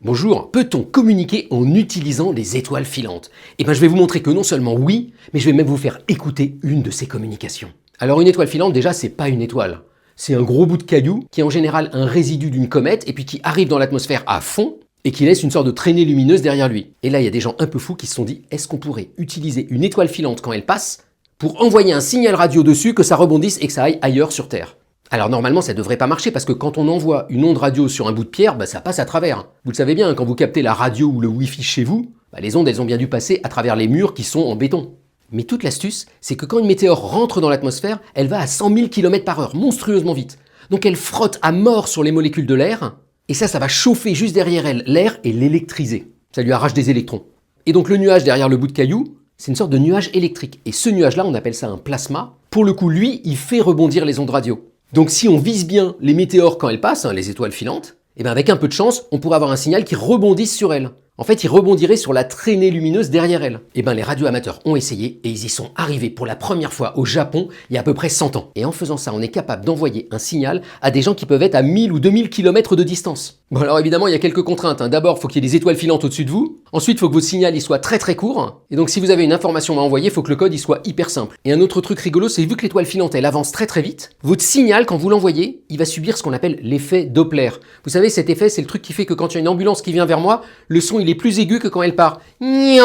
Bonjour, peut-on communiquer en utilisant les étoiles filantes? Eh bien je vais vous montrer que non seulement oui, mais je vais même vous faire écouter une de ces communications. Alors une étoile filante déjà c'est pas une étoile. C'est un gros bout de caillou qui est en général un résidu d'une comète et puis qui arrive dans l'atmosphère à fond et qui laisse une sorte de traînée lumineuse derrière lui. Et là il y a des gens un peu fous qui se sont dit est-ce qu'on pourrait utiliser une étoile filante quand elle passe pour envoyer un signal radio dessus, que ça rebondisse et que ça aille ailleurs sur Terre? Alors normalement ça devrait pas marcher parce que quand on envoie une onde radio sur un bout de pierre, ça passe à travers. Vous le savez bien, quand vous captez la radio ou le wifi chez vous, les ondes elles ont bien dû passer à travers les murs qui sont en béton. Mais toute l'astuce, c'est que quand une météore rentre dans l'atmosphère, elle va à 100 000 km/h, monstrueusement vite. Donc elle frotte à mort sur les molécules de l'air, et ça va chauffer juste derrière elle l'air et l'électriser. Ça lui arrache des électrons. Et donc le nuage derrière le bout de caillou, c'est une sorte de nuage électrique. Et ce nuage-là, on appelle ça un plasma. Pour le coup, lui, il fait rebondir les ondes radio. Donc si on vise bien les météores quand elles passent, les étoiles filantes, avec un peu de chance, on pourrait avoir un signal qui rebondisse sur elles. En fait, il rebondirait sur la traînée lumineuse derrière elle. Les radioamateurs ont essayé et ils y sont arrivés pour la première fois au Japon il y a à peu près 100 ans. Et en faisant ça, on est capable d'envoyer un signal à des gens qui peuvent être à 1000 ou 2000 km de distance. Bon alors évidemment, il y a quelques contraintes. D'abord, il faut qu'il y ait des étoiles filantes au-dessus de vous. Ensuite, il faut que votre signal il soit très très court. Et donc si vous avez une information à envoyer, il faut que le code il soit hyper simple. Et un autre truc rigolo, c'est vu que l'étoile filante elle avance très très vite, votre signal quand vous l'envoyez, il va subir ce qu'on appelle l'effet Doppler. Vous savez, cet effet, c'est le truc qui fait que quand il y a une ambulance qui vient vers moi, le son il est plus aigu que quand elle part. Et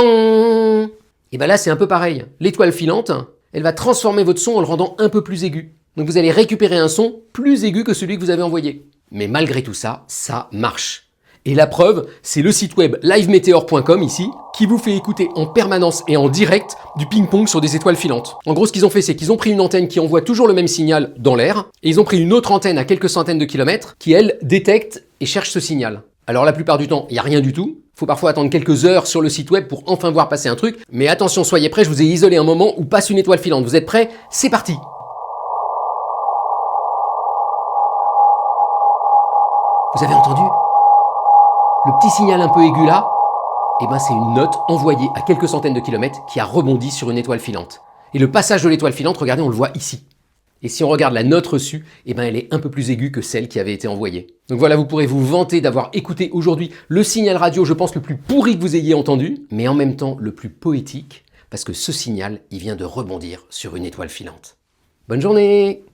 là c'est un peu pareil. L'étoile filante, elle va transformer votre son en le rendant un peu plus aigu. Donc vous allez récupérer un son plus aigu que celui que vous avez envoyé. Mais malgré tout ça, ça marche. Et la preuve, c'est le site web livemeteor.com ici, qui vous fait écouter en permanence et en direct du ping-pong sur des étoiles filantes. En gros, ce qu'ils ont fait, c'est qu'ils ont pris une antenne qui envoie toujours le même signal dans l'air, et ils ont pris une autre antenne à quelques centaines de kilomètres, qui elle détecte et cherche ce signal. Alors la plupart du temps, il n'y a rien du tout. Faut parfois attendre quelques heures sur le site web pour enfin voir passer un truc. Mais attention, soyez prêts, je vous ai isolé un moment où passe une étoile filante. Vous êtes prêts? C'est parti! Vous avez entendu? Le petit signal un peu aigu là, c'est une note envoyée à quelques centaines de kilomètres qui a rebondi sur une étoile filante. Et le passage de l'étoile filante, regardez, on le voit ici. Et si on regarde la note reçue, elle est un peu plus aiguë que celle qui avait été envoyée. Donc voilà, vous pourrez vous vanter d'avoir écouté aujourd'hui le signal radio, je pense, le plus pourri que vous ayez entendu, mais en même temps le plus poétique, parce que ce signal, il vient de rebondir sur une étoile filante. Bonne journée!